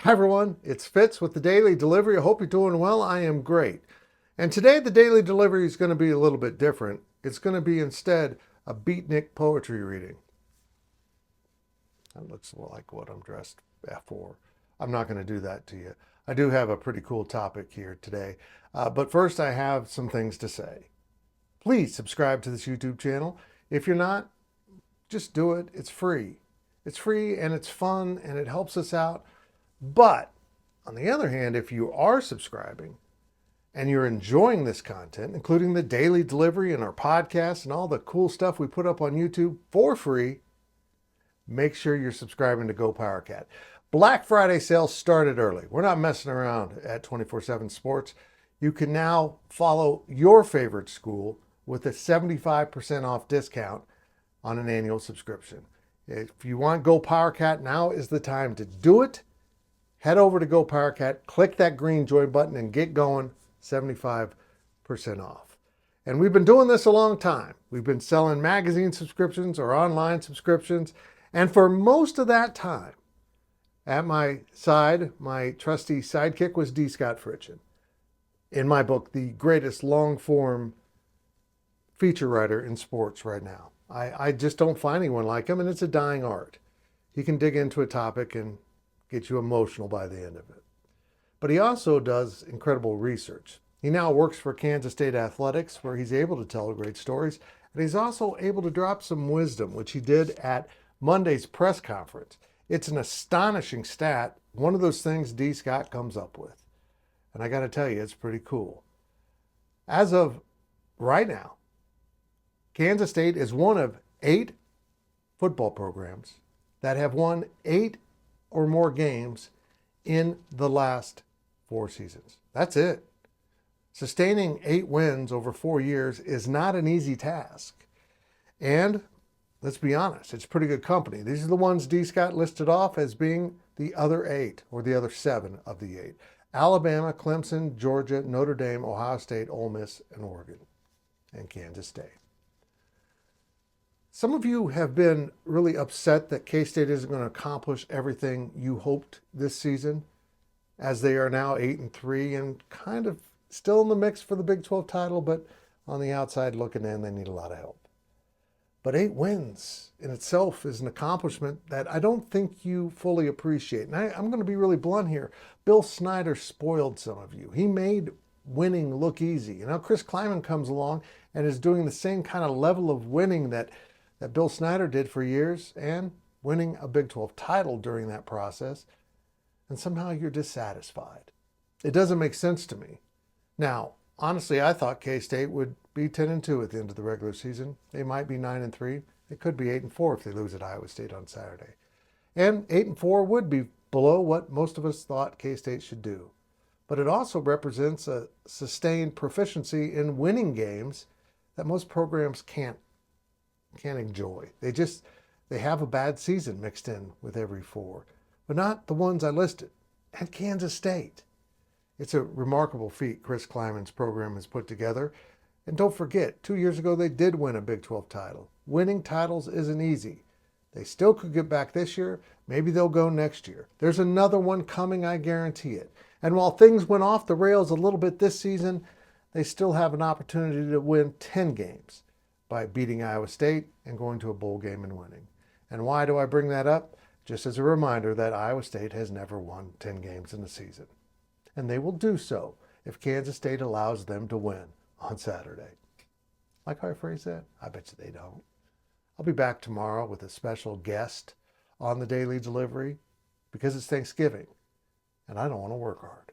Hi everyone, it's Fitz with the Daily Delivery. I hope you're doing well. I am great. And today the Daily Delivery is going to be a little bit different. It's going to be instead a beatnik poetry reading. That looks like what I'm dressed for. I'm not going to do that to you. I do have a pretty cool topic here today. But first I have some things to say. Please subscribe to this YouTube channel. If you're not, just do it. It's free. It's free and it's fun and it helps us out. But on the other hand, if you are subscribing and you're enjoying this content, including the daily delivery and our podcast and all the cool stuff we put up on YouTube for free, make sure you're subscribing to GoPowercat. Black Friday sales started early. We're not messing around at 24/7 Sports. You can now follow your favorite school with a 75% off discount on an annual subscription. If you want GoPowercat, now is the time to do it. Head over to GoPowercat, click that green join button and get going, 75% off. And we've been doing this a long time. We've been selling magazine subscriptions or online subscriptions. And for most of that time, at my side, my trusty sidekick was D. Scott Fritchen. In my book, the greatest long-form feature writer in sports right now. I just don't find anyone like him, and it's a dying art. He can dig into a topic and get you emotional by the end of it. But he also does incredible research. He now works for Kansas State Athletics, where he's able to tell great stories. And he's also able to drop some wisdom, which he did at Monday's press conference. It's an astonishing stat, one of those things D. Scott comes up with. And I got to tell you, it's pretty cool. As of right now, Kansas State is one of 8 football programs that have won 8 or more games in the last 4 seasons. That's it. Sustaining 8 wins over 4 years is not an easy task. And let's be honest, it's pretty good company. These are the ones D. Scott listed off as being the other 8 or the other 7 of the 8. Alabama, Clemson, Georgia, Notre Dame, Ohio State, Ole Miss, and Oregon, and Kansas State. Some of you have been really upset that K-State isn't going to accomplish everything you hoped this season, as they are now 8-3 and kind of still in the mix for the Big 12 title, but on the outside looking in, they need a lot of help. But 8 wins in itself is an accomplishment that I don't think you fully appreciate. And I'm going to be really blunt here. Bill Snyder spoiled some of you. He made winning look easy. You know, Chris Klieman comes along and is doing the same kind of level of winning that Bill Snyder did for years, and winning a Big 12 title during that process, and somehow you're dissatisfied. It doesn't make sense to me. Now, honestly, I thought K-State would be 10-2 at the end of the regular season. They might be 9-3. It could be 8-4 if they lose at Iowa State on Saturday. And 8-4 would be below what most of us thought K-State should do. But it also represents a sustained proficiency in winning games that most programs can't enjoy. They have a bad season mixed in with every 4, but not the ones I listed. At Kansas State, it's a remarkable feat Chris Klieman's program has put together. And don't forget, 2 years ago they did win a Big 12 title. Winning titles isn't easy. They still could get back this year. Maybe they'll go next year. There's another one coming, I guarantee it. And while things went off the rails a little bit this season, they still have an opportunity to win 10 games. By beating Iowa State and going to a bowl game and winning. And why do I bring that up? Just as a reminder that Iowa State has never won 10 games in a season. And they will do so if Kansas State allows them to win on Saturday. Like how I phrase that? I bet you they don't. I'll be back tomorrow with a special guest on the Daily Delivery because it's Thanksgiving and I don't want to work hard.